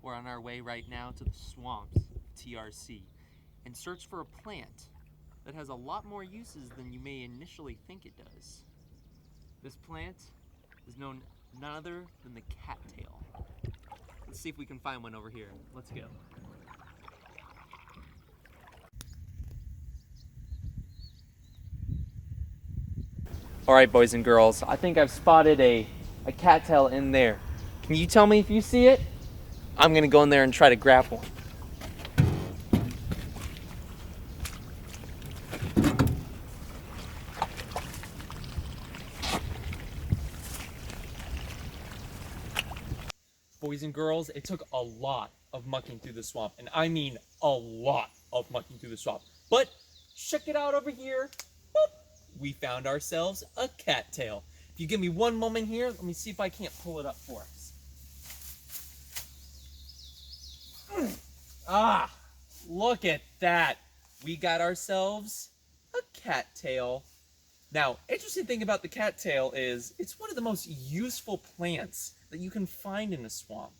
We're on our way right now to the swamps of TRC and search for a plant that has a lot more uses than you may initially think it does. This plant is known none other than the cattail. Let's see if we can find one over here. Let's go. All right, boys and girls, I think I've spotted a cattail in there. Can you tell me if you see it? I'm gonna go in there and try to grab one. Boys and girls, it took a lot of mucking through the swamp, and I mean a lot of mucking through the swamp. But check it out over here. Boop. We found ourselves a cattail. If you give me one moment here, let me see if I can't pull it up for us. Ah, look at that. We got ourselves a cattail. Now, interesting thing about the cattail is it's one of the most useful plants that you can find in a swamp.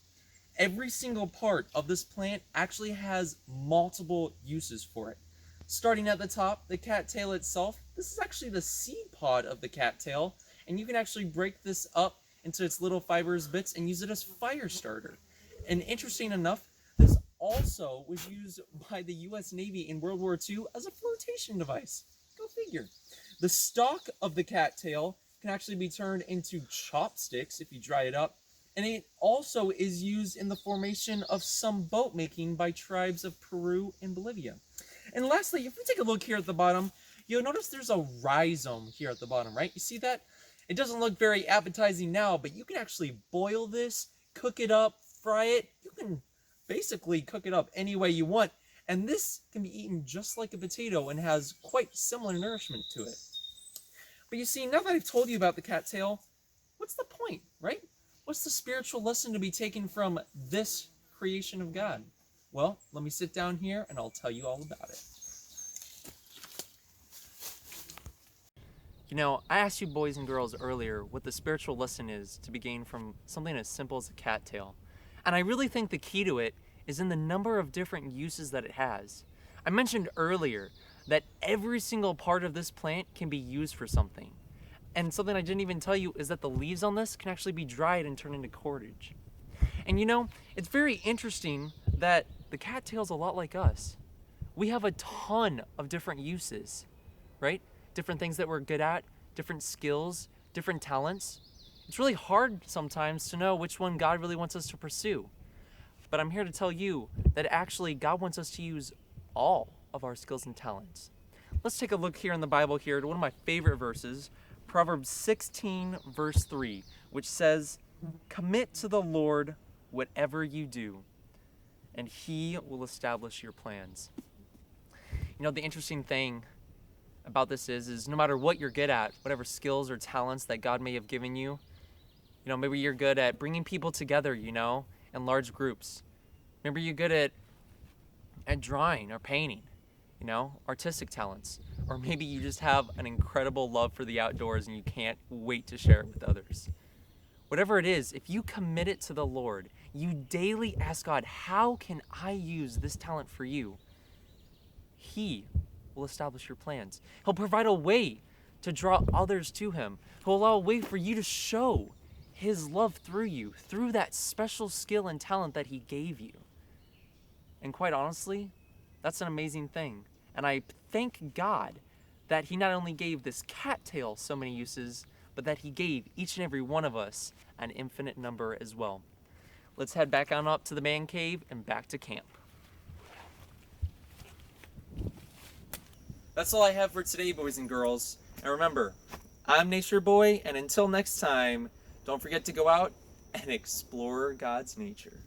Every single part of this plant actually has multiple uses for it. Starting at the top, the cattail itself, this is actually the seed pod of the cattail, and you can actually break this up into its little fibrous bits and use it as fire starter. And interesting enough, this also was used by the US Navy in World War II as a flotation device. Go figure. The stalk of the cattail can actually be turned into chopsticks if you dry it up, and it also is used in the formation of some boat making by tribes of Peru and Bolivia. And lastly, if we take a look here at the bottom, you'll notice there's a rhizome here at the bottom, right? You see that? It doesn't look very appetizing now, but you can actually boil this, cook it up, fry it. You can basically cook it up any way you want. And this can be eaten just like a potato and has quite similar nourishment to it. But you see, now that I've told you about the cattail, what's the point, right? What's the spiritual lesson to be taken from this creation of God? Well, let me sit down here and I'll tell you all about it. You know, I asked you boys and girls earlier what the spiritual lesson is to be gained from something as simple as a cattail. And I really think the key to it is in the number of different uses that it has. I mentioned earlier that every single part of this plant can be used for something. And something I didn't even tell you is that the leaves on this can actually be dried and turned into cordage. And you know, it's very interesting that the cattail's a lot like us. We have a ton of different uses, right? Different things that we're good at, different skills, different talents. It's really hard sometimes to know which one God really wants us to pursue. But I'm here to tell you that actually God wants us to use all of our skills and talents. Let's take a look here in the Bible here to one of my favorite verses, Proverbs 16 verse 3, which says, "Commit to the Lord whatever you do, and He will establish your plans." You know, the interesting thing about this is no matter what you're good at, whatever skills or talents that God may have given you, maybe you're good at bringing people together, in large groups. Maybe you're good at drawing or painting, artistic talents. Or maybe you just have an incredible love for the outdoors and you can't wait to share it with others. Whatever it is, if you commit it to the Lord, you daily ask God, how can I use this talent for you? He will establish your plans. He'll provide a way to draw others to Him. He'll allow a way for you to show His love through you, through that special skill and talent that He gave you. And quite honestly, that's an amazing thing. And I thank God that He not only gave this cattail so many uses, but that He gave each and every one of us an infinite number as well. Let's head back on up to the man cave and back to camp. That's all I have for today, boys and girls. And remember, I'm Nature Boy, and until next time, don't forget to go out and explore God's nature.